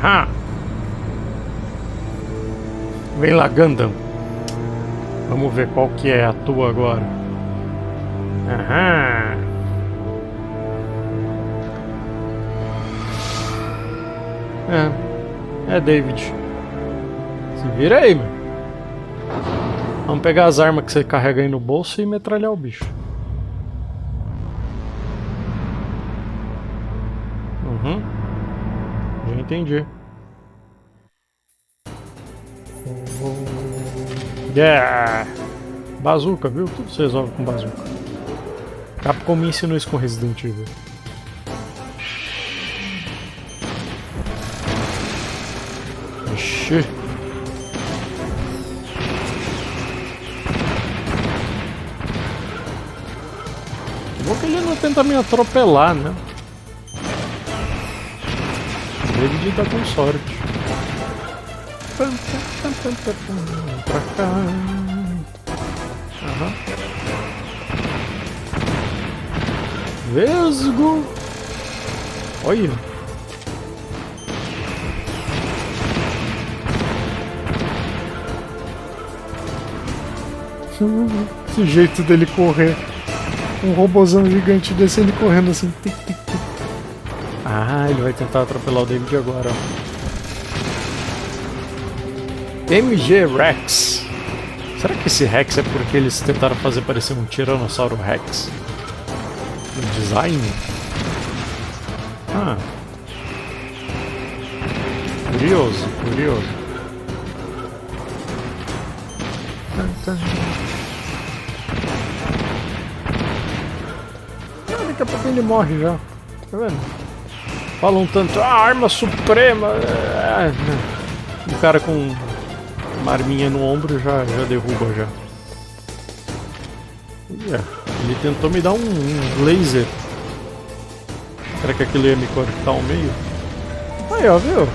Aham. Vem lá, Gundam. Vamos ver qual que é a tua agora. Aham. É David. Se vira aí, meu. Vamos pegar as armas que você carrega aí no bolso e metralhar o bicho. Uhum. Já entendi. Yeah! Bazuca, viu? Tudo se resolve com bazuca. Capcom me ensinou isso com Resident Evil. Ixi. Bom que ele não tenta me atropelar, né? David tá com sorte. Pra cá. Aham. Vesgo. Olha. Esse jeito dele correr. Um robozão gigante desse, ele correndo assim. Tic, tic, tic. Ah, ele vai tentar atropelar o David agora. MG Rex. Será que esse Rex é porque eles tentaram fazer parecer um Tiranossauro Rex? O design? Ah. Curioso, curioso. Daqui a pouco ele morre já. Tá vendo? Falam tanto, arma suprema. O cara com uma arminha no ombro já derruba já. Ele tentou me dar um laser. Será que aquilo ia me cortar ao meio? Aí, ó, viu?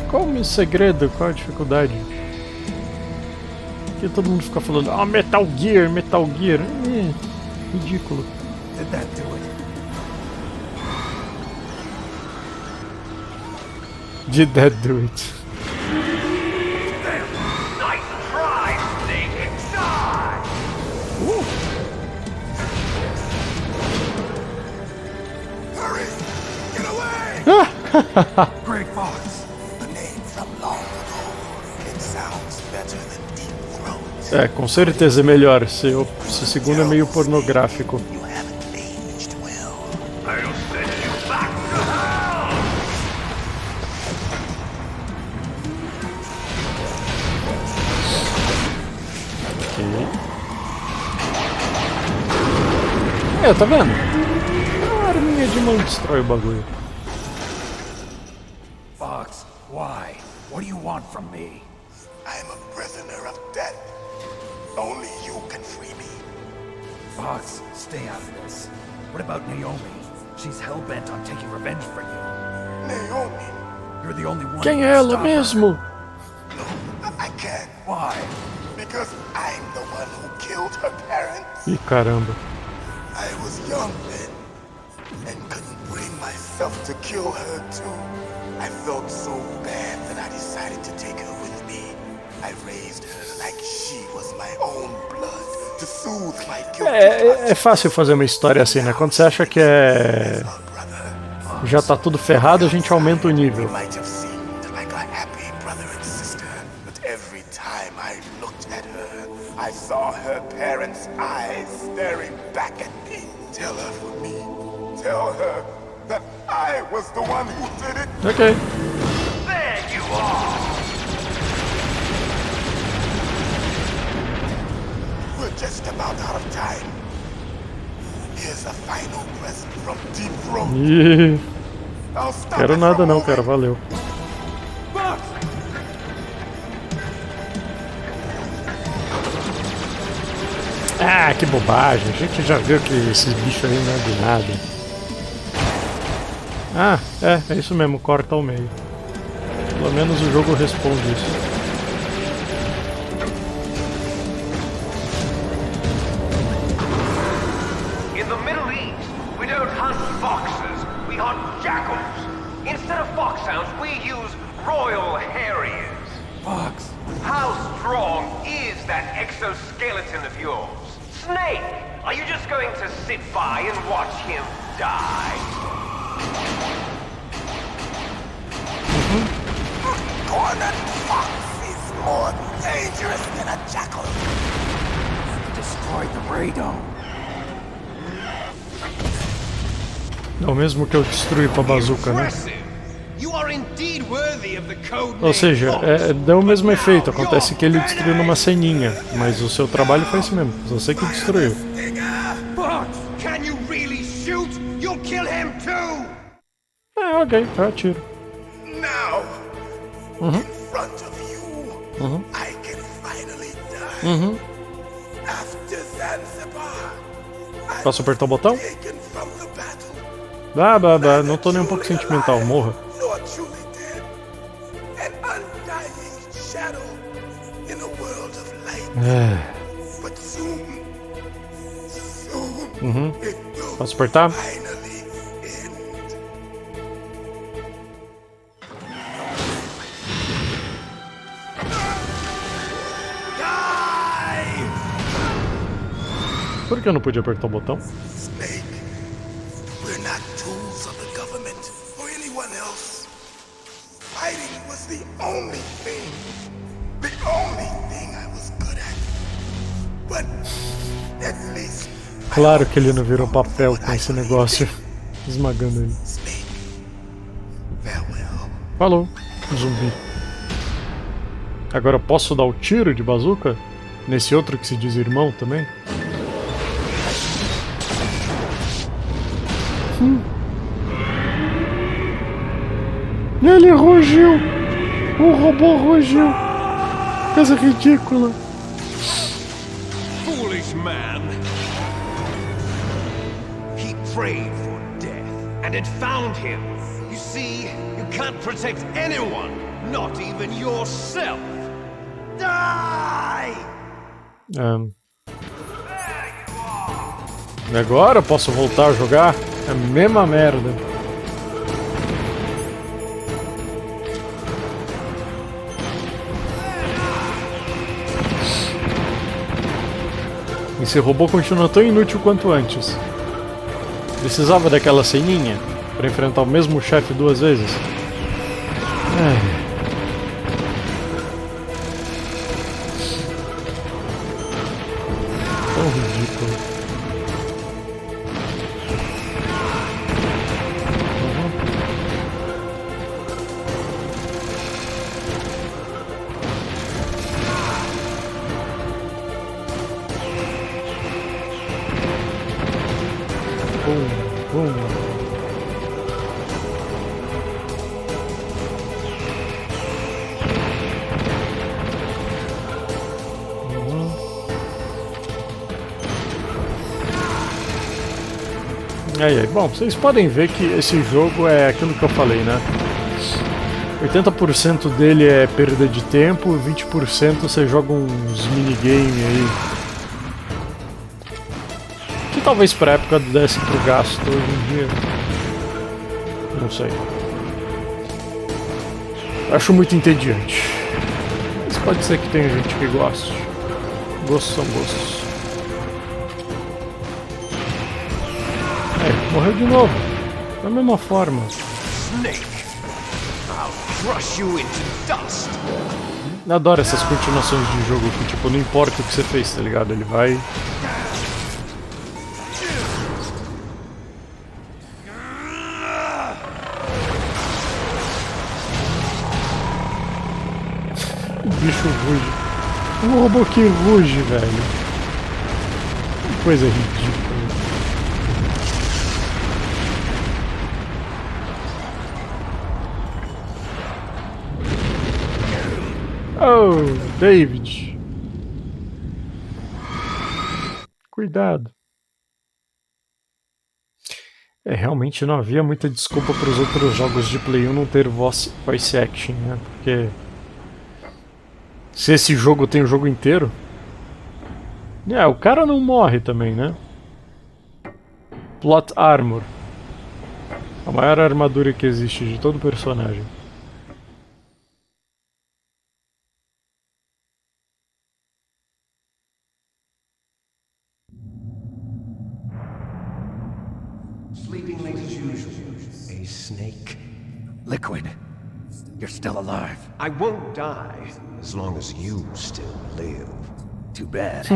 Qual o meu segredo? Qual a dificuldade? Porque todo mundo fica falando, Metal Gear, Metal Gear. Ridículo. Did that do it? Did that do it? Nice try, Snake! Hurry! Get away! Great Fox. The name from long ago. It sounds better than Deep Throat. Com certeza é melhor. Se o segundo é meio pornográfico. You haven't aged well. I'll send you back to hell! Tá vendo? A arminha de mão destrói o bagulho. Fox, why? What do you want from me? I'm a prisoner of death. Only you can free me. Fox, stay out of this. What about Naomi? She's hell-bent on taking revenge for you. Naomi? You're the only one. Quem é ela mesmo? No, I can't. Why? Because I'm the one who killed her parents. Ih, caramba. I was young then, and couldn't bring myself to kill her too. I felt so bad that I decided to take her with me. I raised her like she was my own blood, to soothe my guilt. É fácil fazer uma história assim, né? Quando você acha que já tá tudo ferrado, a gente aumenta o nível. I saw her parents' eyes staring back at me. Tell her for me. Tell her that I was the one who did it. Ok. There you are. We're just about out of time. Here's a final present from Deep Throat. Ih, I'll stop quero it nada from não, moving. cara. Valeu. Ah, que bobagem. A gente já viu que esses bichos aí não é de nada. Ah, é isso mesmo. Corta ao meio. Pelo menos o jogo responde isso. In the Middle East, we don't hunt foxes, we hunt jackals. Instead of foxhounds, we use Royal Harriers. Fox. How strong is that exoskeleton of yours? Snake, are you just going to sit by and watch him die? Cornered fox is more dangerous than a jackal. Destroyed the radome. É o mesmo que eu destruí com a bazuca, né? Ou seja, deu o mesmo efeito, acontece que ele destruiu numa ceninha, mas o seu trabalho foi esse mesmo, você que destruiu. É, ok, eu atiro. Uhum. Uhum. Uhum. Posso apertar o botão? Não tô nem um pouco sentimental, morra. Uhum. Posso apertar? Por que eu não podia apertar o botão? Claro que ele não virou papel com esse negócio esmagando ele. Falou, zumbi. Agora eu posso dar o tiro de bazuca? Nesse outro que se diz irmão também? Ele rugiu! O robô rugiu! Coisa ridícula! Foolish man! He prayed for death, and it found him. You see, you can't protect anyone, not even yourself. Die! Agora eu posso voltar a jogar? É a mesma merda. Esse robô continua tão inútil quanto antes. Precisava daquela ceninha para enfrentar o mesmo chefe 2 vezes. Tão ridículo. Bom, vocês podem ver que esse jogo é aquilo que eu falei, né? 80% dele é perda de tempo, 20% você joga uns minigame aí. Que talvez pra época desse pro gasto hoje em dia. Não sei. Acho muito entediante. Mas pode ser que tenha gente que goste. Gostos são gostos. Morreu de novo. Da mesma forma. Adoro essas continuações de jogo que, tipo, não importa o que você fez, tá ligado? Ele vai... O bicho ruge. Um robô que ruge, velho. Que coisa ridícula. Oh, David. Cuidado. Realmente não havia muita desculpa para os outros jogos de Play 1 não ter voice action, né? Porque... se esse jogo tem o jogo inteiro... o cara não morre também, né? Plot Armor. A maior armadura que existe de todo personagem. Sleeping late as usual. A snake. Liquid. You're still alive. I won't die as long as you still live. Too bad.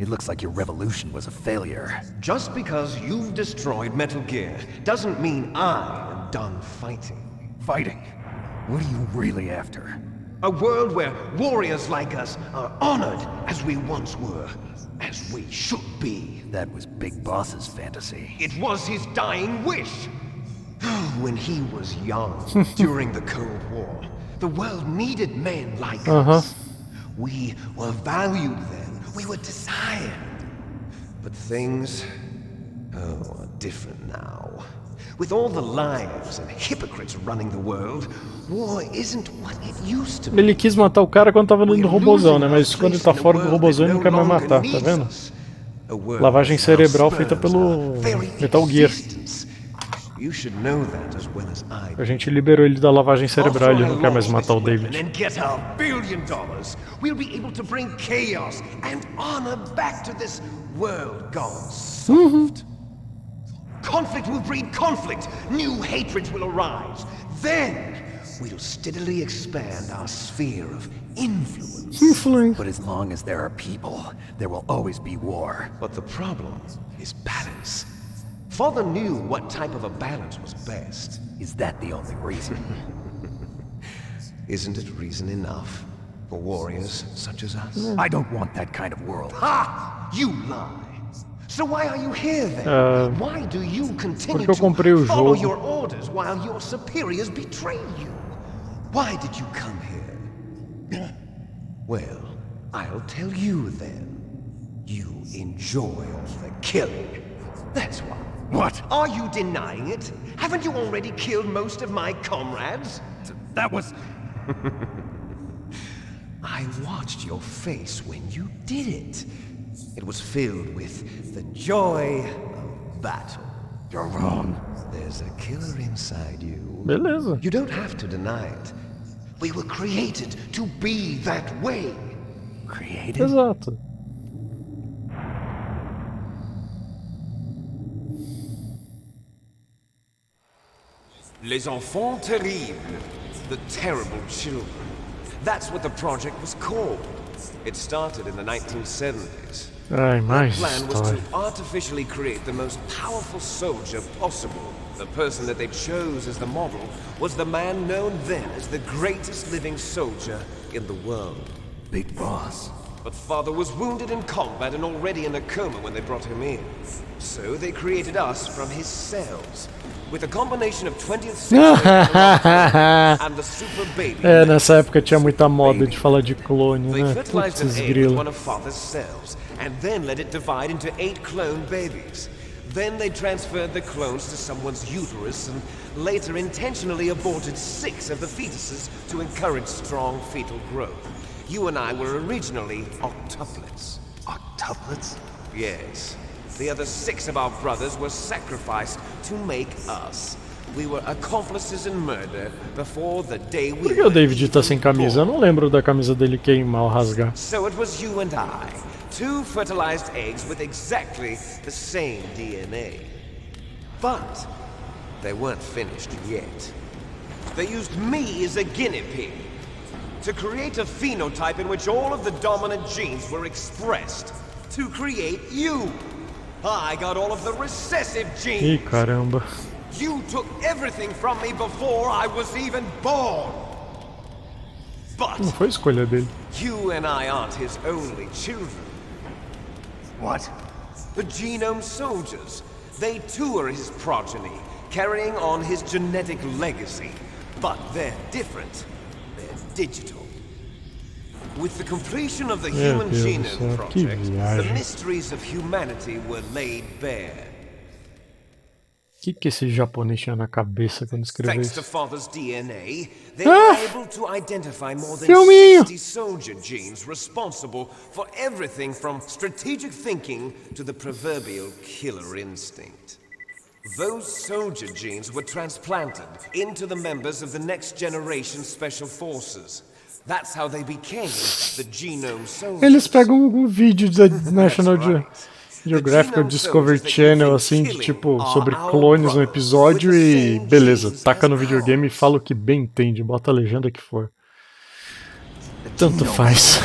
It looks like your revolution was a failure. Just because you've destroyed Metal Gear doesn't mean I am done fighting. Fighting? What are you really after? A world where warriors like us are honored as we once were, as we should be. That was Big Boss's fantasy. It was his dying wish. When he was young, during the Cold War, the world needed men like us. We were valued then. We were desired. But things, are different now. With all the liars and hypocrites running the world, war isn't what it used to be. Ele quis matar o cara quando tava no robozão, né? Mas quando ele tá fora do robozão ele não quer mais matar, tá vendo? Lavagem cerebral feita pelo Metal Gear. A gente liberou ele da lavagem cerebral, ele não quer mais matar o David. Conflict will breed conflict. New hatreds will arise. Then we'll steadily expand our sphere of influence. But as long as there are people, there will always be war. But the problem is balance. Father knew what type of a balance was best. Is that the only reason? Isn't it reason enough for warriors such as us? I don't want that kind of world. Ha! You lie. So why are you here then? Why do you continue to follow your orders while your superiors betray you? Why did you come here? Well, I'll tell you then. You enjoy all the killing. That's why. What? Are you denying it? Haven't you already killed most of my comrades? That was... I watched your face when you did it. It was filled with the joy of battle. You're wrong. There's a killer inside you. Beleza. You don't have to deny it. We were created to be that way. Created? Exato. Les enfants terribles. The terrible children. That's what the project was called. It started in the 1970s. Ai, mais The plan was to história. artificially create the most powerful soldier possible. The person that they chose as the model was the man known then as the greatest living soldier in the world. Big Boss. But Father was wounded in combat and already in a coma when they brought him in. So they created us from his cells. With a combination of 20th century and the super baby. É, nessa época tinha muita moda de falar de clone, They né? fertilized Putz, an egg with one grilo. of Father's cells, and then let it divide into 8 clone babies. Then they transferred the clones to someone's uterus and later intentionally aborted 6 of the fetuses to encourage strong fetal growth. You and I were originally octuplets. Octuplets? Yes. The other 6 of our brothers were sacrificed to make us. We were accomplices in murder before the day we Por que o David tá sem camisa? Eu não lembro da camisa dele queimar ou rasgar. So it was you and I, 2 fertilized eggs with exactly the same DNA. But they weren't finished yet. They used me as a guinea pig to create a phenotype in which all of the dominant genes were expressed to create you. I got all of the recessive genes. Ih, caramba. You took everything from me before I was even born. But Não foi escolha dele. you and I aren't his only children. What? The genome soldiers. They too are his progeny, carrying on his genetic legacy. But they're different. They're digital. With the completion of the Human Deus do Genome céu, que Project, the viagem. mysteries of humanity were laid bare. O que esse japonês tinha na cabeça quando escreveu Thanks to isso? Father's DNA, they were able to identify more than Filminho! 60 soldier genes responsible for everything from strategic thinking to the proverbial killer instinct. Those soldier genes were transplanted into the members of the next generation special forces. That's how they became the genome soldiers. Eles pegam um vídeo da National Geographic ou Discovery Channel, assim, de tipo, sobre clones no episódio e beleza, taca no videogame e fala o que bem entende, bota a legenda que for. Tanto faz.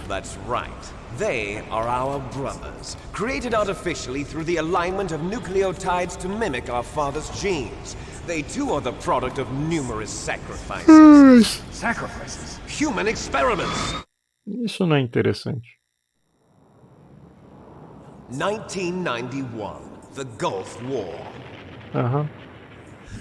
That's right. They are our brothers, created artificially through the alignment of nucleotides to mimic our father's genes. They too are the product of numerous sacrifices. Sacrifices? Human experiments! Isso não é interessante. 1991, the Gulf War.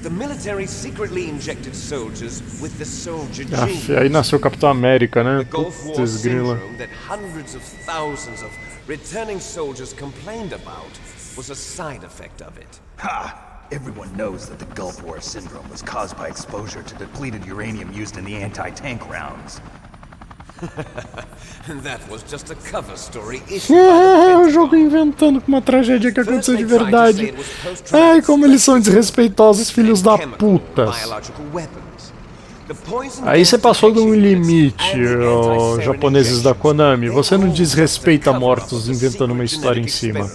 The military secretly injected soldiers with the soldier genes. Aí nasceu o Capitão América, né? The Gulf War Putz, grila. syndrome that hundreds of thousands of returning soldiers complained about was a side effect of it. Ha! Everyone knows that the Gulf War syndrome was caused by exposure to depleted uranium used in the anti-tank rounds. And that was just a cover story issued by O jogo inventando uma tragédia que aconteceu de verdade. Ai, como eles são desrespeitosos, filhos da putas. Aí você passou de um limite, ó, japoneses da Konami. Você não desrespeita mortos inventando uma história em cima.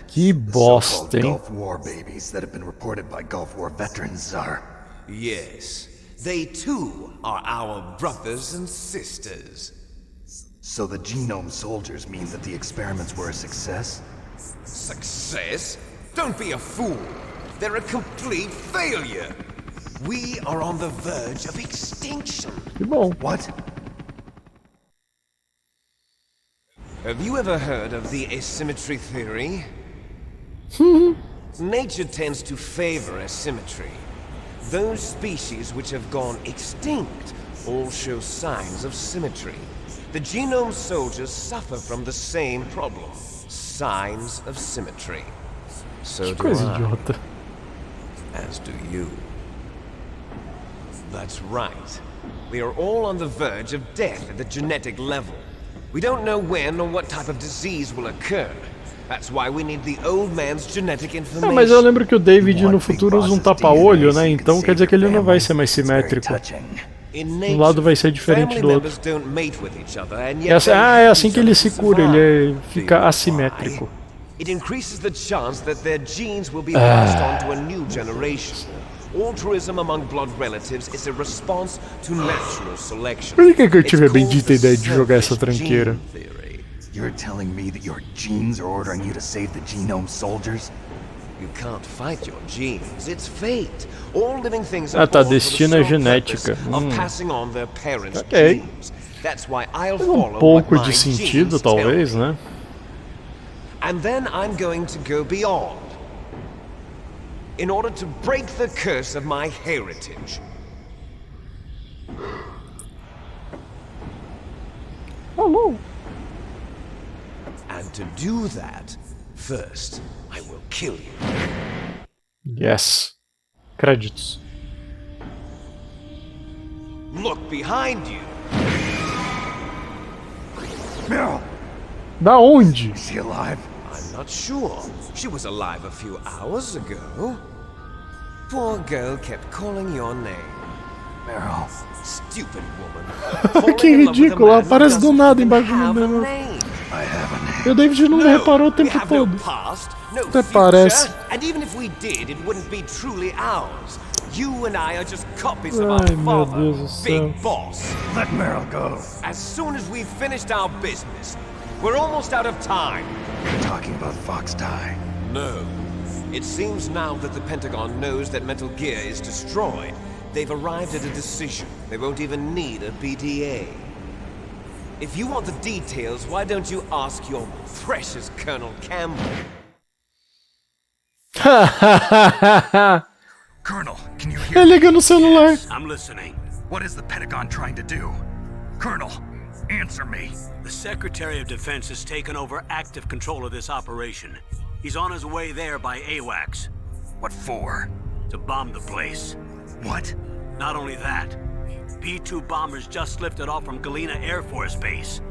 Que bosta, hein? Gulf War babies that have been reported by Gulf War veterans are... Yes, they too are our brothers and sisters. So the genome soldiers mean that the experiments were a success? Success? Don't be a fool. They're a complete failure. We are on the verge of extinction. Que bom. What? Have you ever heard of the asymmetry theory? Nature tends to favor asymmetry. Those species which have gone extinct all show signs of symmetry. The genome soldiers suffer from the same problem. Signs of symmetry. So do Coisa I. idiota. As do you. That's right. We are all on the verge of death at the genetic level. We don't know when or what type of disease will occur. That's why we need the old man's genetic information. Mas eu lembro que o David no futuro usa um tapa-olho, né? Então quer dizer que ele não vai ser mais simétrico. Um lado vai ser diferente do outro. É assim que ele se cura, ele fica assimétrico. It increases the chance that their genes will be passed on to a new generation. Altruism among blood relatives is a response to natural selection. Por que eu tive a bendita ideia de jogar essa tranqueira? You're telling me that your genes are ordering you to save the genome soldiers? You can't fight your genes. It's fate. All living things Ah are tá, born for the destino é sole genética. purpose of passing on their parents' Ok. genes. That's why I'll Faz follow um pouco what my de sentido, genes tell talvez, me. né? And then I'm going to go beyond. In order to break the curse of my heritage. Falou. And to do that, first, I will kill you. Yes. Créditos. Look behind you. Meryl, Da onde? is she alive? I'm not sure. She was alive a few hours ago. Poor girl kept calling your name. Meryl. Stupid woman. Que ridículo, ela aparece do nada embaixo do meu. I have a name. E o David não reparou o tempo todo. Até parece. And even if we did, it wouldn't be truly ours. You and I are just copies of our Ai, meu father, Deus do céu. Big Boss. Let Meryl go. As soon as we've finished our business, we're almost out of time. You're talking about Fox Die. No. It seems now that the Pentagon knows that Metal Gear is destroyed. They've arrived at a decision. They won't even need a PDA. If you want the details, why don't you ask your precious Colonel Campbell? Colonel, can you hear Ele me? liga no celular. I'm listening. What is the Pentagon trying to do? Colonel, answer me. The Secretary of Defense has taken over active control of this operation. He's on his way there by AWACS. What for? To bomb the place. What? Not only that, B-2 bombers just lifted off from Galena Air Force Base.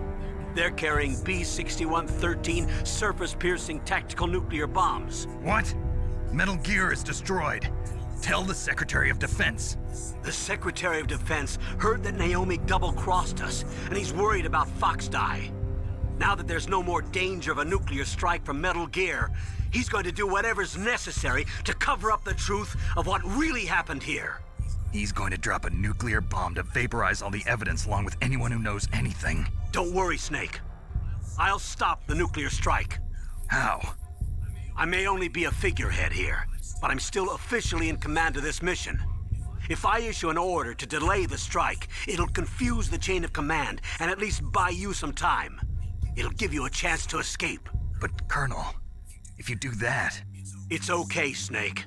They're carrying B-6113 surface-piercing tactical nuclear bombs. What? Metal Gear is destroyed. Tell the Secretary of Defense. The Secretary of Defense heard that Naomi double-crossed us, and he's worried about Foxdie. Now that there's no more danger of a nuclear strike from Metal Gear, he's going to do whatever's necessary to cover up the truth of what really happened here. He's going to drop a nuclear bomb to vaporize all the evidence along with anyone who knows anything. Don't worry, Snake. I'll stop the nuclear strike. How? I may only be a figurehead here, but I'm still officially in command of this mission. If I issue an order to delay the strike, it'll confuse the chain of command and at least buy you some time. It'll give you a chance to escape. But, Colonel, if you do that... It's okay, Snake.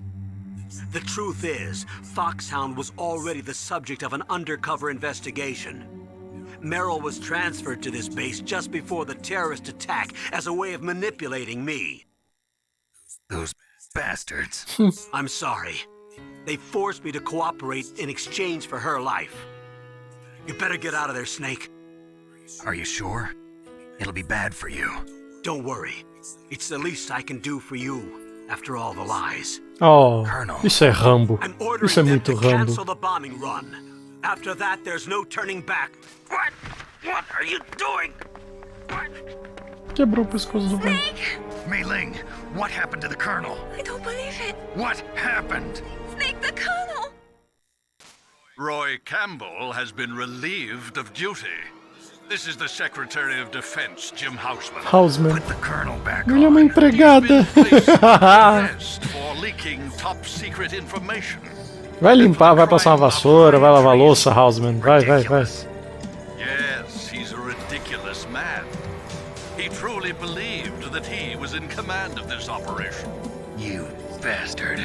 The truth is, Foxhound was already the subject of an undercover investigation. Merrill was transferred to this base just before the terrorist attack as a way of manipulating me. Those bastards. I'm sorry. They forced me to cooperate in exchange for her life. You better get out of there, Snake. Are you sure? It'll be bad for you. Don't worry. It's the least I can do for you after all the lies. Oh, Colonel. isso é Rambo. I'm ordering Isso é them muito to Rambo. cancel the bombing run. After that, there's no turning back. What? What are you doing? What? Quebrou o pescoço do Rambo. Snake! Mei Ling, what happened to the Colonel? I don't believe it. What happened? Snake, the Colonel! Roy Campbell has been relieved of duty. This is the Secretary of Defense, Jim Houseman. Houseman. Put the Colonel back Ele é uma on. empregada. He's been placed under arrest for leaking top secret information. Vai limpar, vai passar uma vassoura, vai lavar a louça, Houseman. Vai, vai, vai. Yes, he's a ridiculous man. He truly believed that he was in command of this operation. You bastard.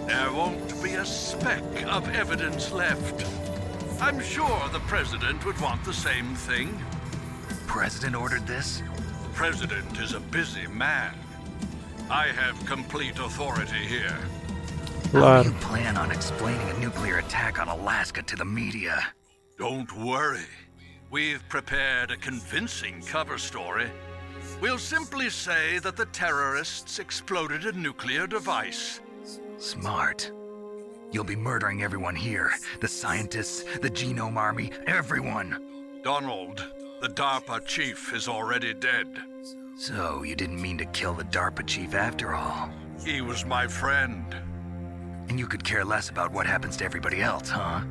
There won't be a speck of evidence left. I'm sure the President would want the same thing. President ordered this? The President is a busy man. I have complete authority here. How do Claro. you plan on explaining a nuclear attack on Alaska to the media? Don't worry. We've prepared a convincing cover story. We'll simply say that the terrorists exploded a nuclear device. Smart. You'll be murdering everyone here. The scientists, the Genome Army, everyone. Donald, the DARPA chief, is already dead. So, you didn't mean to kill the DARPA chief after all. He was my friend. And you could care less about what happens to everybody else, huh?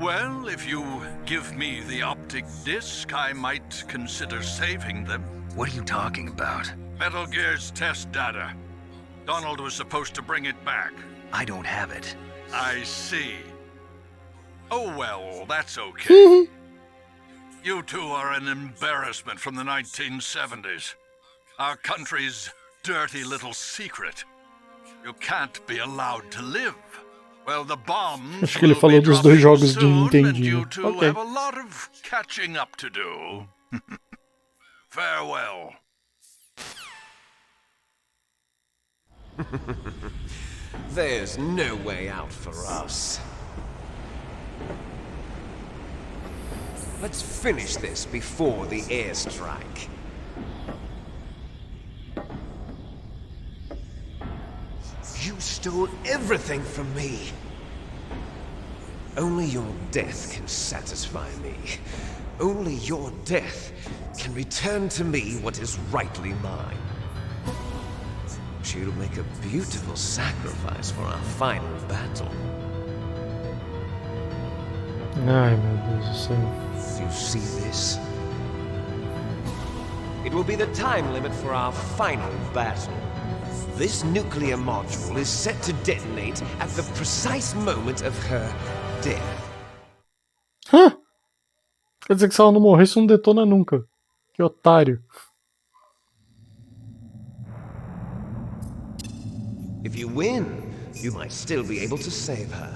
Well, if you give me the optic disc, I might consider saving them. What are you talking about? Metal Gear's test data. Donald was supposed to bring it back. I don't have it. I see. Oh well, that's okay. You two are an embarrassment from the 1970s. Our country's dirty little secret. You can't be allowed to live. Well, the bombs Acho que ele will falou be dos dois dropping jogos de soon, and Nintendinho. you two Ok. have a lot of catching up to do. Farewell. There's no way out for us. Let's finish this before the airstrike. You stole everything from me. Only your death can satisfy me. Only your death can return to me what is rightly mine. She'll make a beautiful sacrifice for our final battle. Ai, meu Deus do céu. You see this? It will be the time limit for our final battle. This nuclear module is set to detonate at the precise moment of her death. Hã? Quer dizer que se ela não morresse, não detona nunca. Que otário. If you win, you might still be able to save her.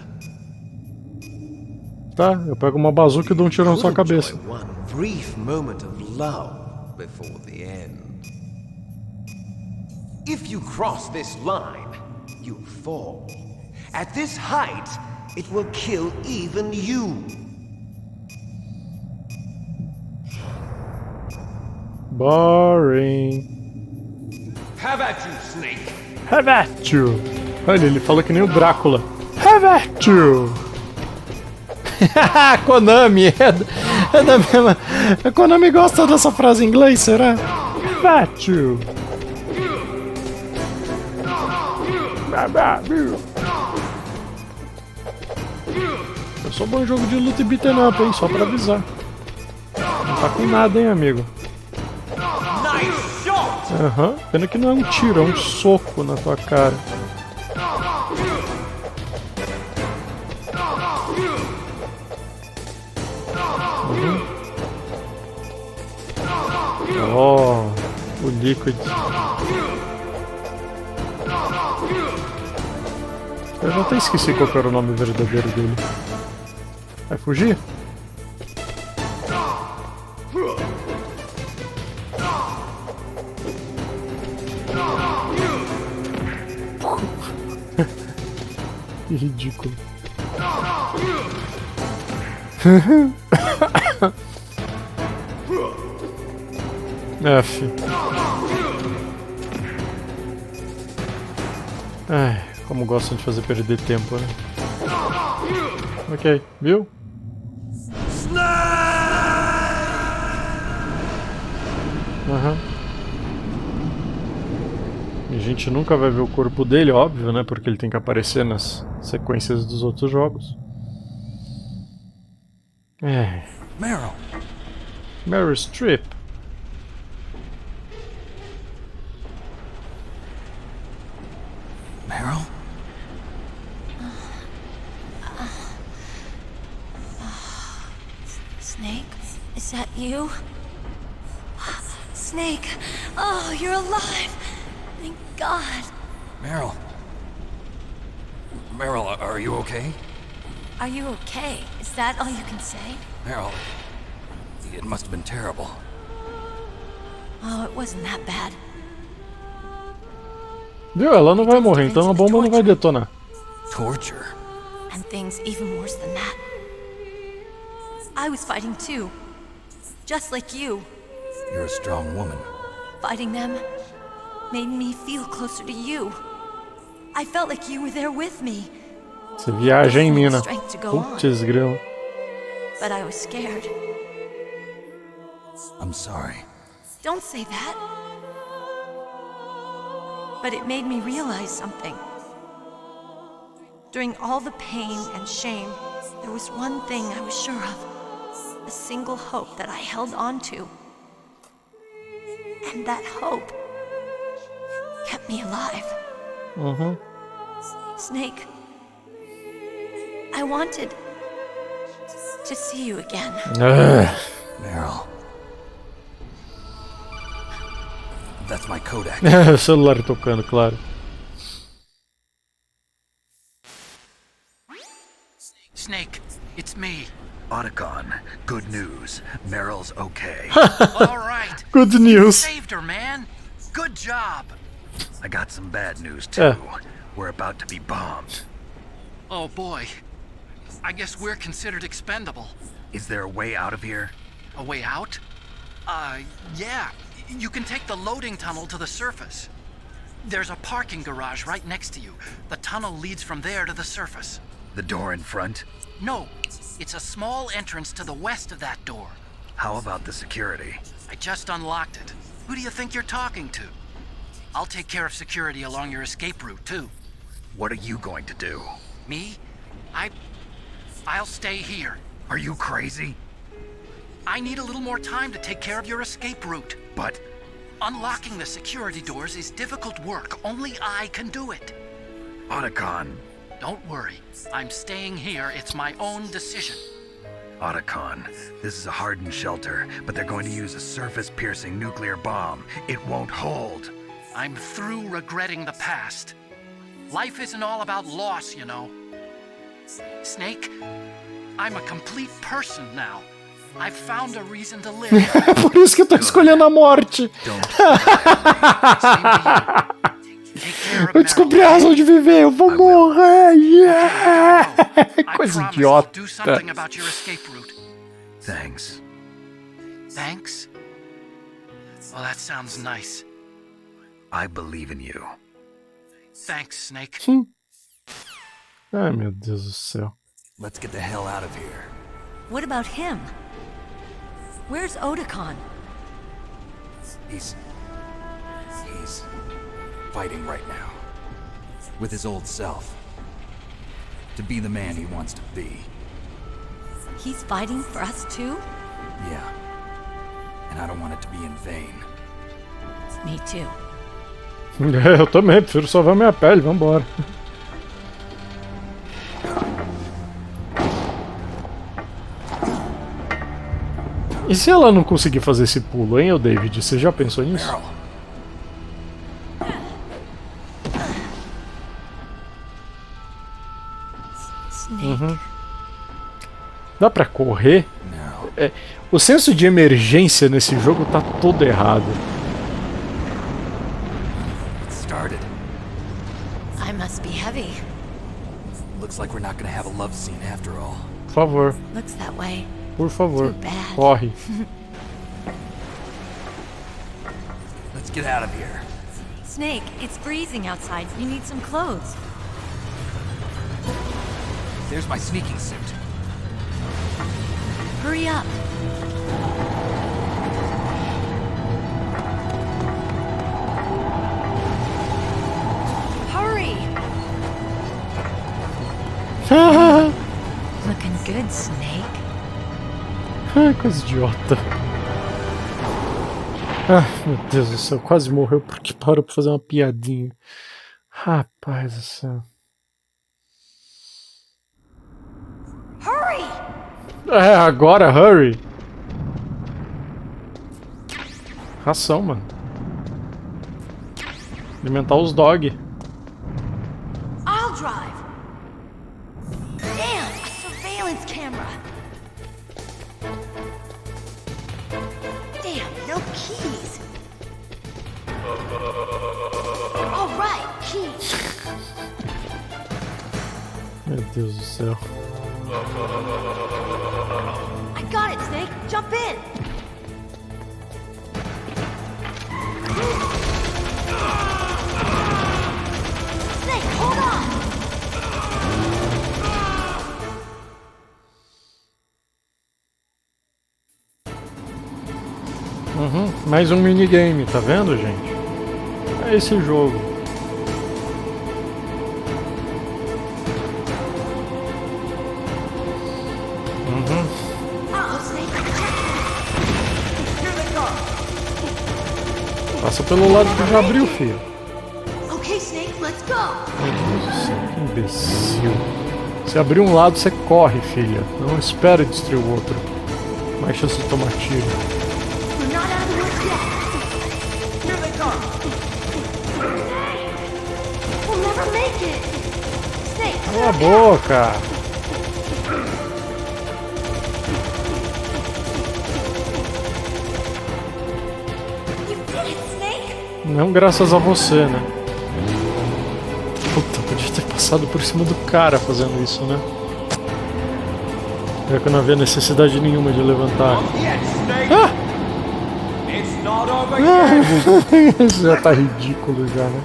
Tá, eu pego uma bazuca e dou um tiro na sua Could cabeça. enjoy one brief moment of lull before the end. If you cross this line, you fall. At this height, it will kill even you. Boring. Have at you, Snake. Have at you. Olha, ele fala que nem o Drácula. Have at you! Konami é da mesma. A Konami gosta dessa frase em inglês, será? Have at you! Eu sou bom em jogo de luta e beat'em up, hein? Só pra avisar. Não tá com nada, hein, amigo? Aham. Pena que não é um tiro, é um soco na tua cara. Oh, o Liquid. Eu já até esqueci qual era o nome verdadeiro dele. Vai fugir? Que ridículo. F. Ai, como gostam de fazer perder tempo, né? Ok, viu? Aham. E a gente nunca vai ver o corpo dele, óbvio, né? Porque ele tem que aparecer nas sequências dos outros jogos. É. Meryl. Meryl Streep. Meryl? Snake, is that you? Snake, oh, you're alive. Thank God. Meryl. Meryl, are you okay? Are you okay? Is that all you can say? Meryl, it must have been terrible. Oh, it wasn't that bad. Viu? Ela não vai morrer, então a bomba não vai detonar. Torture? And things even worse than that. I was fighting too. Just like you. You're a strong woman. Fighting them made me feel closer to you. I felt like you were there with me. Você viaja, hein, mina? Strength to go on. Putz, grila. But I was scared. I'm sorry. Don't say that. But it made me realize something. During all the pain and shame, there was one thing I was sure of. A single hope that I held on to. And that hope kept me alive. Snake, I wanted to see you again. Meryl. That's my Kodak. O celular tocando, claro. Snake, it's me. Otacon, good news. Meryl's okay. All right. Good You news. saved her, man. Good job. I got some bad news too. Yeah. We're about to be bombed. Oh boy. I guess we're considered expendable. Is there a way out of here? A way out? Yeah. You can take the loading tunnel to the surface. There's a parking garage right next to you. The tunnel leads from there to the surface. The door in front? No, it's a small entrance to the west of that door. How about the security? I just unlocked it. Who do you think you're talking to? I'll take care of security along your escape route, too. What are you going to do? Me? I'll stay here. Are you crazy? I need a little more time to take care of your escape route. But Unlocking the security doors is difficult work. Only I can do it. Otacon. Don't worry. I'm staying here. It's my own decision. Otacon, this is a hardened shelter, but they're going to use a surface-piercing nuclear bomb. It won't hold. I'm through regretting the past. Life isn't all about loss, you know. Snake, I'm a complete person now. I've found a reason to live. Por isso que eu tô escolhendo a morte. Eu descobri a razão de viver, eu vou morrer. Yeah! Coisa idiota. Do something about your escape route. Thanks. Thanks? Well, that sounds nice. I believe in you. Thanks, Snake. Ai, meu Deus do céu. Let's get the hell out of here. What about him? Where's Otakon? He's fighting right now. With his old self. To be the man he wants to be. He's fighting for us too? Yeah. And I don't want it to be in vain. Me too. Eu também, prefiro salvar minha pele, vambora. E se ela não conseguir fazer esse pulo, hein, ô David? Você já pensou nisso? Meryl. Snake. Dá pra correr? No. O senso de emergência nesse jogo tá todo errado. It started. I must be heavy. Looks like we're not gonna have a love scene after all. Por favor, Looks that way. por favor. Too bad. Corre. Let's get out of here. Snake, it's freezing outside. You need some clothes. There's my sneaking suit. Hurry up. Hurry! Looking good, Snake. Ai, coisa idiota. Ah, meu Deus do céu, quase morreu porque parou pra fazer uma piadinha. Rapaz do céu. Hurry! É, agora, hurry! Ração, mano. Alimentar os dog. I'll drive. Damn, a surveillance camera. Damn, no keys. All right, keys. Meu Deus do céu. I got it, Snake. Jump in. Snake, hold on. Mais um minigame, tá vendo, gente? É esse jogo. Uh-oh, Snake. Here they come. Passa pelo lado que já abriu, filho. Okay, Snake, let's go. Meu Deus do céu, que imbecil. Se abrir um lado, você corre, filha. Não espere destruir o outro. Mais chance de tomar tiro. We're not out of the woods yet. Here they come. We'll never make it. Snake, Cala a boca! you did it, Snake. Não graças a você, né? Puta, podia ter passado por cima do cara fazendo isso, né? Já que eu não havia necessidade nenhuma de levantar. Ah! Isso já tá ridículo já, né?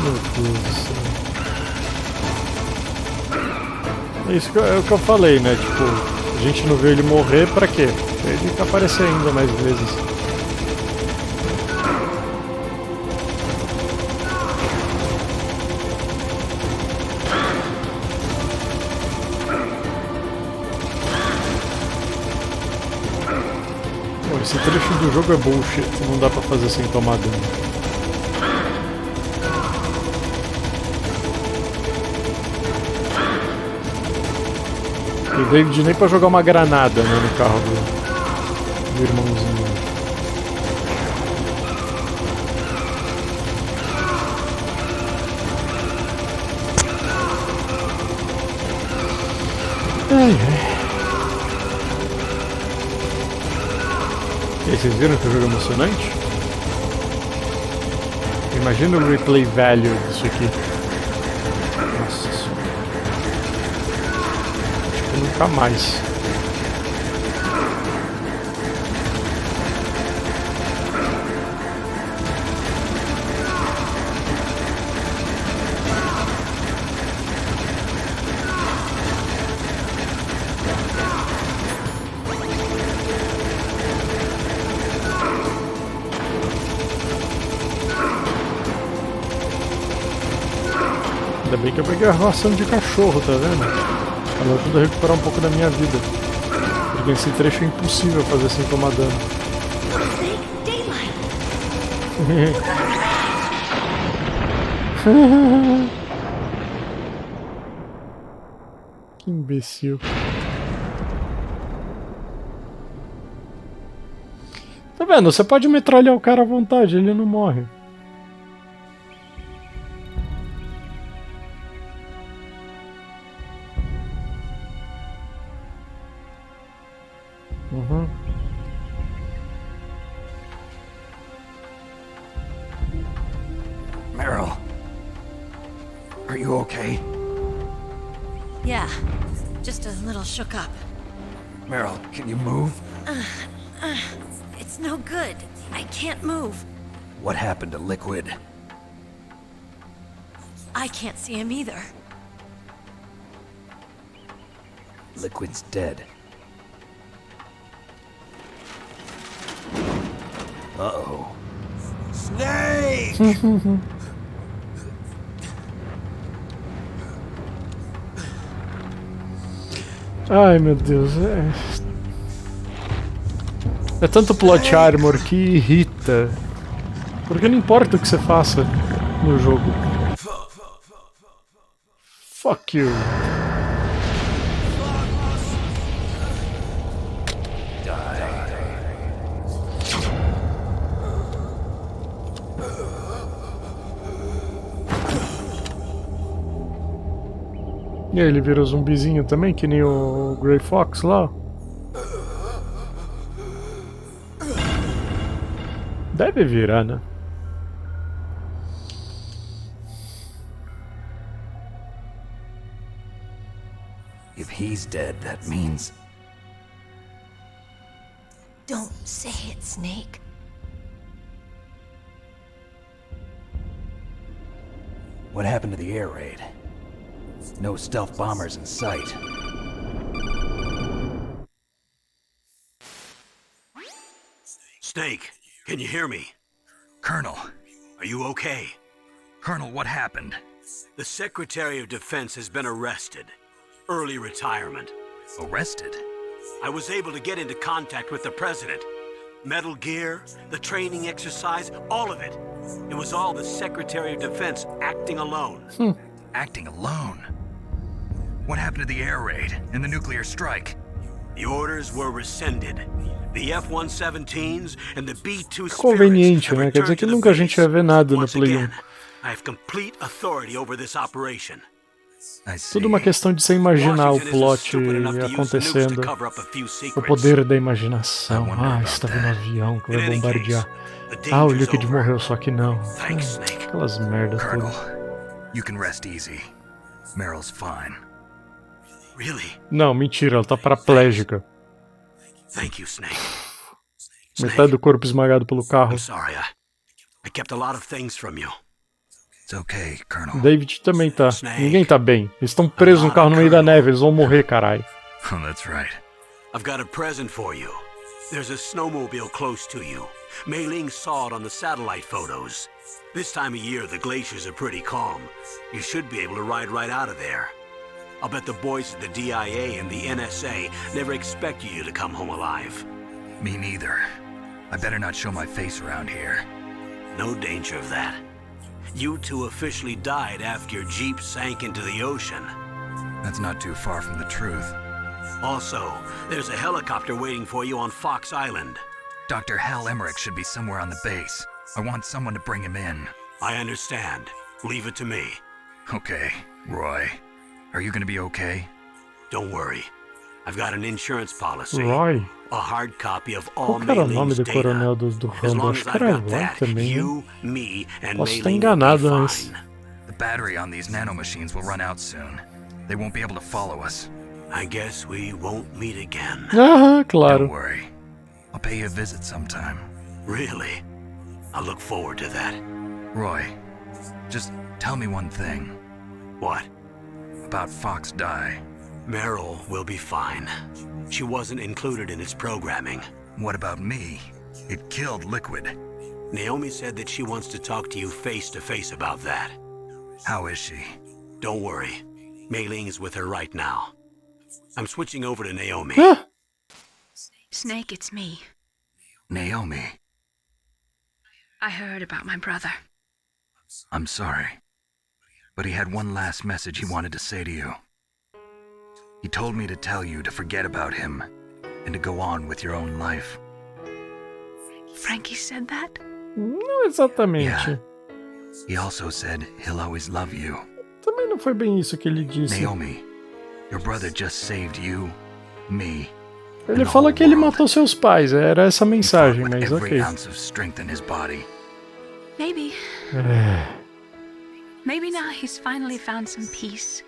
Meu Deus do céu. Isso é o que eu falei, né? Tipo, a gente não vê ele morrer pra quê? Pra ele aparecer ainda mais vezes. Pô, esse trecho do jogo é bullshit, não dá pra fazer sem tomar dano. E o David nem pra jogar uma granada, né, no carro do irmãozinho. Ai, ai. E aí, vocês viram que o jogo é emocionante? Imagina o replay value disso aqui. Nossa senhora. Nunca mais. Ainda bem que eu peguei a ração de cachorro, tá vendo? Ela ajuda a recuperar um pouco da minha vida. Porque nesse trecho é impossível fazer sem tomar dano. Que imbecil. Tá vendo? Você pode metralhar o cara à vontade, ele não morre. Uhum. Meryl, are you okay? Yeah, just a little shook up. Meryl, can you move? It's no good. I can't move. What happened to Liquid? I can't see him either. Liquid's dead. Uh-oh. Snake! Ai, meu Deus. É tanto plot armor que irrita. Porque não importa o que você faça no jogo. Fuck you. E aí, ele virou zumbizinho também, que nem o Grey Fox lá? Deve virar, né? If he's dead, that means... Don't say it, Snake. What happened to the air raid? No stealth bombers in sight. Snake, can you hear me? Colonel. Are you okay? Colonel, what happened? The Secretary of Defense has been arrested. Early retirement. Arrested? I was able to get into contact with the President. Metal Gear, the training exercise, all of it. It was all the Secretary of Defense acting alone. Acting alone? What happened to the air raid and the nuclear strike? The orders were rescinded. The F-117s and the B-2 Spirits Conveniente, have né? Quer dizer returned que to the nunca a gente base. ia ver nada no Once Play 1. again, I have complete authority over this operation. I see. Tudo uma questão de você imaginar o Washington isn't plot stupid enough to use the nukes acontecendo. to cover up a few O secrets. poder da imaginação. I wonder Ah, about está vindo um that. avião que In vai any bombardear. case, the Ah, o danger's Liquid over. morreu, só que não. Thanks, Snake. Aquelas merdas Colonel, todas. you can rest easy. Meryl's fine. Really? Não, mentira, ela tá paraplégica. Thank you, Snake. Metade do corpo esmagado pelo carro. I'm sorry, I kept a lot of things from you. It's okay, Colonel. David também tá. Ninguém tá bem. Eles estão presos no carro no meio da neve, eles vão morrer, caralho. Oh, that's right. I've got a present for you. There's a snowmobile close to you. Mei Ling saw it on the satellite photos. This time of year, the glaciers are pretty calm. You should be able to ride right out of there. I'll bet the boys at the DIA and the NSA never expected you to come home alive. Me neither. I better not show my face around here. No danger of that. You two officially died after your Jeep sank into the ocean. That's not too far from the truth. Also, there's a helicopter waiting for you on Fox Island. Dr. Hal Emmerich should be somewhere on the base. I want someone to bring him in. I understand. Leave it to me. Okay, Roy. Are you gonna be okay? Don't worry. I've got an insurance policy. Roy? A hard copy of all Qual que era o nome Mei Ling's do data. coronel do As Rambo? long Acho as que I've era got Roy that, também. Né? you, me, and Posso Mei estar Ling enganado, will be mas... fine. The battery on these nanomachines will run out soon. They won't be able to follow us. I guess we won't meet again. Ah, claro. Don't worry. I'll pay you a visit sometime. Really? I look forward to that. Roy, just tell me one thing. What? About Fox Die. Meryl will be fine. She wasn't included in its programming. What about me? It killed Liquid. Naomi said that she wants to talk to you face to face about that. How is she? Don't worry. Mei Ling is with her right now. I'm switching over to Naomi. Snake, it's me. Naomi, I heard about my brother. I'm sorry. But he had one last message he wanted to say to you. He told me to tell you to forget about him and to go on with your own life. Frankie said that? Não exatamente. Yeah. He also said he'll always love you. Também não foi bem isso que ele disse. Naomi, your brother just saved you, me. Ele fala que ele matou seus pais, era essa a mensagem, mas ok. Maybe. Maybe now he's finally found some peace.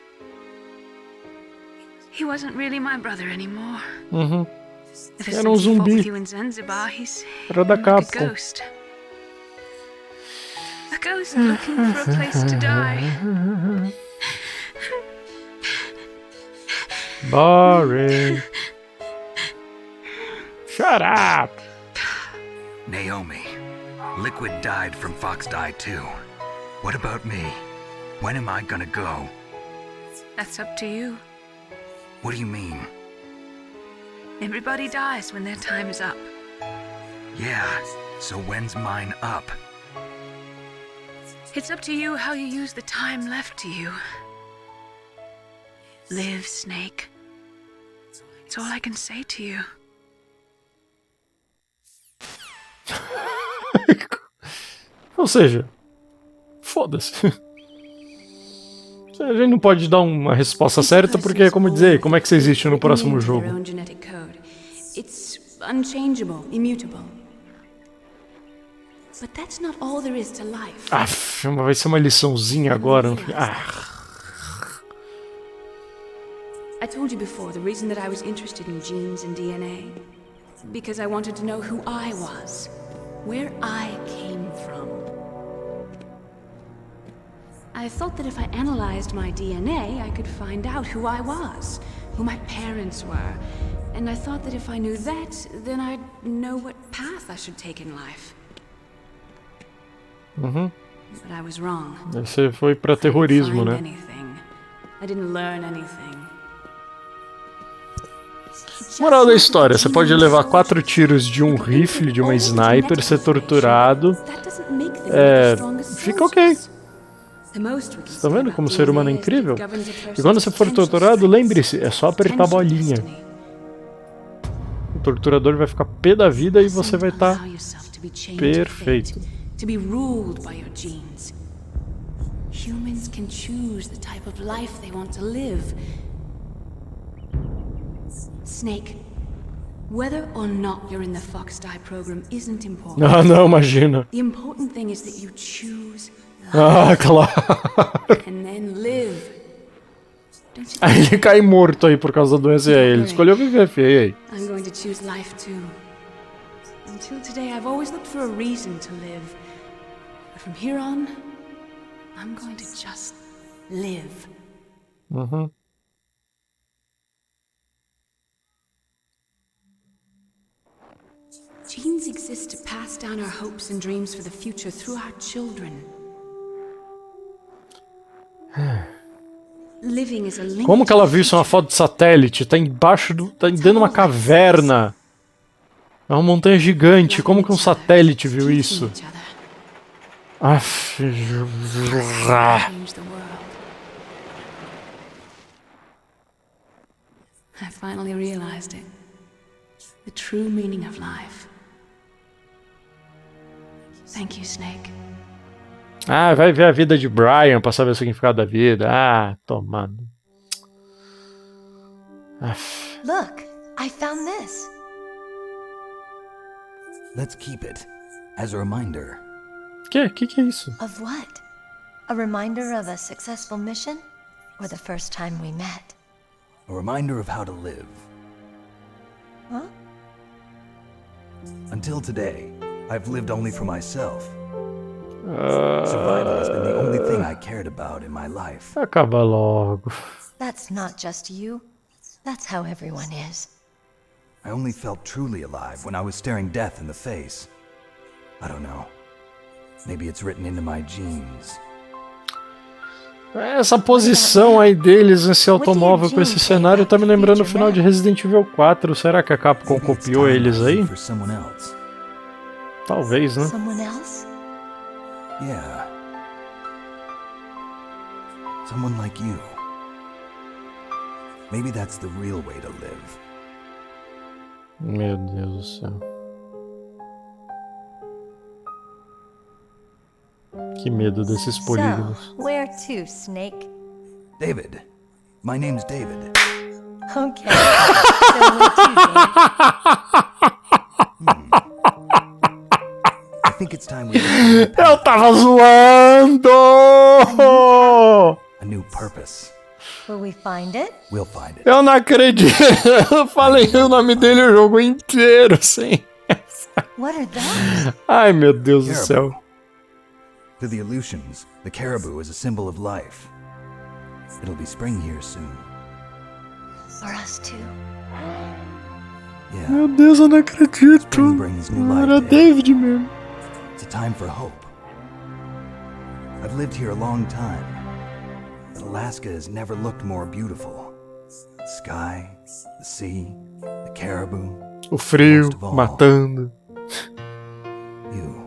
He wasn't really my brother anymore. Uhum. Ever Era um since he fought zumbi. with you in Zanzibar, he's Era da like a Capcom. ghost. A ghost looking for a place to die. Boring. Shut up! Naomi, Liquid died from Fox Die too. What about me? When am I gonna go? That's up to you. What do you mean? Everybody dies when their time is up. Yeah, so when's mine up? It's up to you how you use the time left to you. Live, Snake. It's all I can say to you. Ou seja, foda-se. A gente não pode dar uma resposta certa porque, como dizer, como é que você existe no próximo jogo? It's unchangeable, immutable. But that's not all there is to life. Vai ser uma liçãozinha agora. I told you before the reason that I was interested in genes and DNA. Because I wanted to know who I was, where I came from. I thought that if I analyzed my DNA, I could find out who I was, who my parents were. And I thought that if I knew that, then I'd know what path I should take in life. Uhum. But I was wrong. Você foi pra terrorismo, né? I didn't learn anything. Moral da história, você pode levar 4 tiros de um rifle, de uma sniper, ser torturado. Fica ok. Você tá vendo como o ser humano é incrível? E quando você for torturado, lembre-se, é só apertar a bolinha. O torturador vai ficar pé da vida e você vai estar perfeito. To be ruled by your genes. Humans can choose the type of life they want to live. Snake, whether or not you're in the Fox Die program isn't important. Ah, não, imagina. The important thing is that you choose life. Ah, claro. And then live. Aí ele cai morto aí por causa da doença e aí ele escolheu viver, filho. E aí? I'm going to choose life too. Until today, I've always looked for a reason to live. But from here on, I'm going to just live. Uhum. Genes exist to pass down our hopes and dreams for the future through our children. Living is a link. Como que ela viu isso? É uma foto de satélite? Tá embaixo do. Tá dentro de uma caverna. É uma montanha gigante. Como que um satélite viu isso? I finally realized it. The true meaning of life. Thank you, Snake. Ah, vai ver a vida de Brian pra saber o significado da vida. Ah, tomando. Look, I found this. Let's keep it as a reminder. Que é isso? Of what? A reminder of a successful mission? Or the first time we met? A reminder of how to live. Huh? Until today, I've lived only for myself. Survival has been the only thing I cared about in my life. Acaba logo. That's not just you. That's how everyone is. I only felt truly alive when I was staring death in the face. I don't know. Maybe it's written into my genes. Essa posição aí deles nesse automóvel com esse cenário tá me lembrando o final de Resident Evil 4. Será que a Capcom copiou eles aí? Talvez, né? Someone else? Yeah. Someone like you. Maybe that's the real way to live. Meu Deus do céu. Que medo desses polígonos. So, where to, Snake? David. My name's David. Okay. So where to, Dave? I think it's time we Eu tava zoando! a new purpose. Will we find it? We'll find it. Eu não acredito. Eu falei o nome dele o jogo inteiro, sim. What are those? Ai, meu Deus do céu. To the Aleutians, the caribou is a symbol of life. It'll be spring here soon. For us too. Yeah, Meu Deus, eu não acredito. spring brings new life Era to David mesmo. It's a time for hope. I've lived here a long time, but Alaska has never looked more beautiful. The sky, the sea, the caribou. O frio Most of all, matando. You.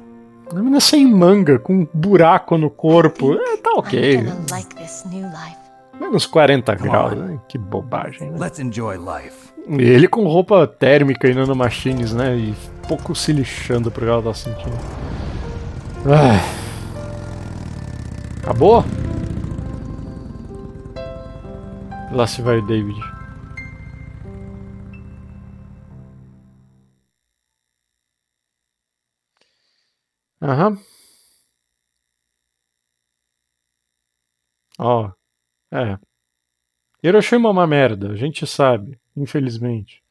A menina sem manga, com um buraco no corpo. Tá ok. I'm gonna like this new life. Menos 40 graus, né? Que bobagem, né? Let's enjoy life. E ele com roupa térmica e nanomachines, né? E pouco se lixando por ela tá sentindo. Ai. Acabou? Lá se vai o David. Aham. Ó. É. Hiroshima é uma merda, a gente sabe, infelizmente.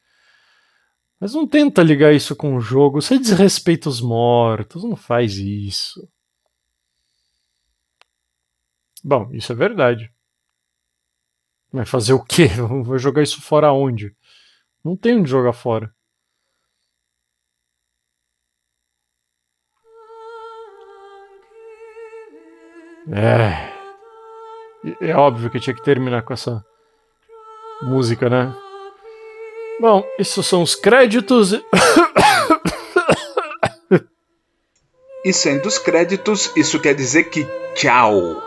Mas não tenta ligar isso com o jogo. Você desrespeita os mortos, não faz isso. Bom, isso é verdade. Mas fazer o quê? Vou jogar isso fora onde? Não tem onde jogar fora. É óbvio que tinha que terminar com essa música, né? Bom, esses são os créditos. E sendo os créditos, isso quer dizer que tchau.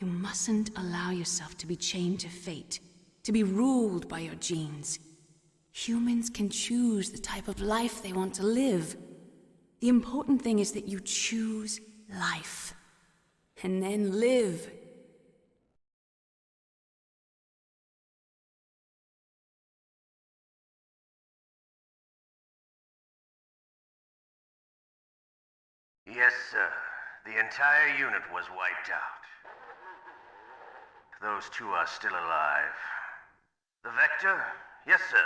You mustn't allow yourself to be chained to fate, to be ruled by your genes. Humans can choose the type of life they want to live. The important thing is that you choose life, and then live. Yes, sir. The entire unit was wiped out. Those two are still alive. The Vector? Yes, sir.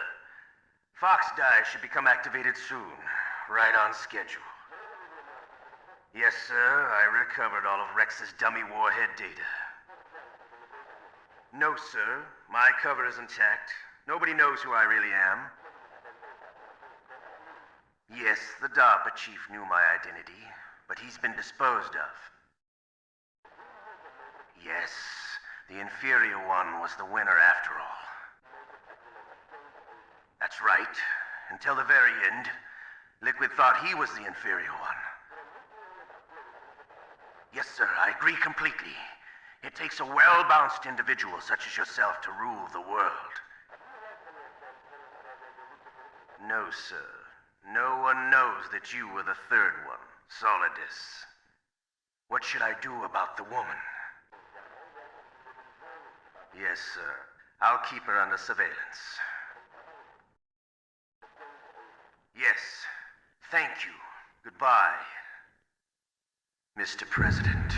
Fox Die should become activated soon. Right on schedule. Yes, sir. I recovered all of Rex's dummy warhead data. No, sir. My cover is intact. Nobody knows who I really am. Yes, the DARPA chief knew my identity, but he's been disposed of. Yes, the inferior one was the winner after all. That's right. Until the very end, Liquid thought he was the inferior one. Yes, sir, I agree completely. It takes a well-balanced individual such as yourself to rule the world. No, sir. No one knows that you were the third one, Solidus. What should I do about the woman? Yes, sir. I'll keep her under surveillance. Yes. Thank you. Goodbye, Mr. President.